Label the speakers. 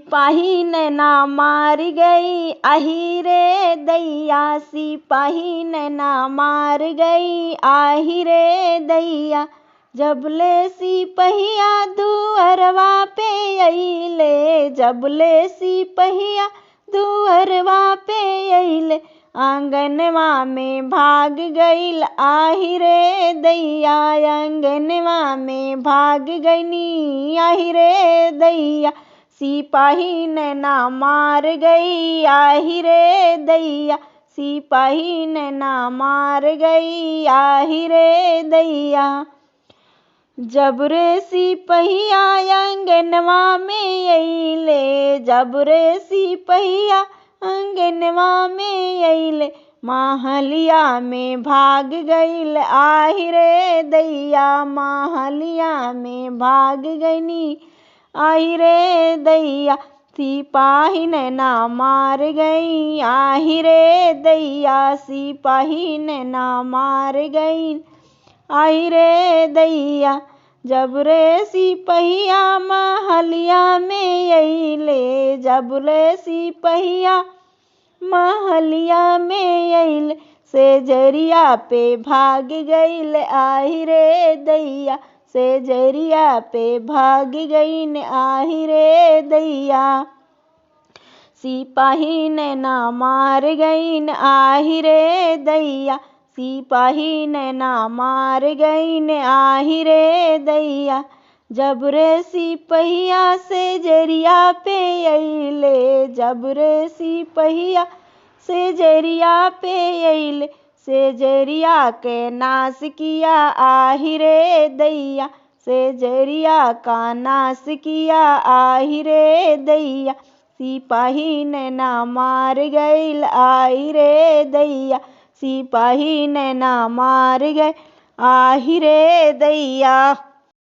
Speaker 1: सिपाही नैना मार गई, आही रे दैया। सिपाही नैना मार गई, आही रे दैया। जबले सिपहिया दुअरवा पे अइले, जबले सिपहिया दुअरवा पे अइले। आंगनवा में भाग गइल, आही रे दैया। आंगनवा में भाग गइनी, आही रे दैया। सिपाही नैना मार गई, आही रे दैया। सिपाही नैना मार गई, आही रे दैया। जब रे सिपहिया आंगनवा में अइले, जब रे सिपहिया आंगनवा में अइले। महलिया में भाग गइल, आही रे दैया। महलिया में भाग गइनी, आही रे दैया। सिपाही नैना मार गई, आही रे दैया। सिपाही नैना मार गई, आही रे दैया। जब रे सिपहिया महलिया में अइले, जब रे सिपहिया महलिया में अइले। सेजरिया पे भाग गइल, आही रे दैया। सेजरिया पे भाग गइन, आही रे दैया। सिपाही नैना मार गइन, आही रे दैया। सिपाही नैना मार गइन, आही रे दैया। जब रे सिपहिया सेजरिया पे अइले, जब रे सिपहिया सेजरिया पे अइले। सेजरिया के नाश किया, आही रे दैया। सेजरिया का नाश किया, आही रे दैया। सिपाही नैना मार गइल, आही रे दैया। सिपाही नैना मार गए, आही रे दैया।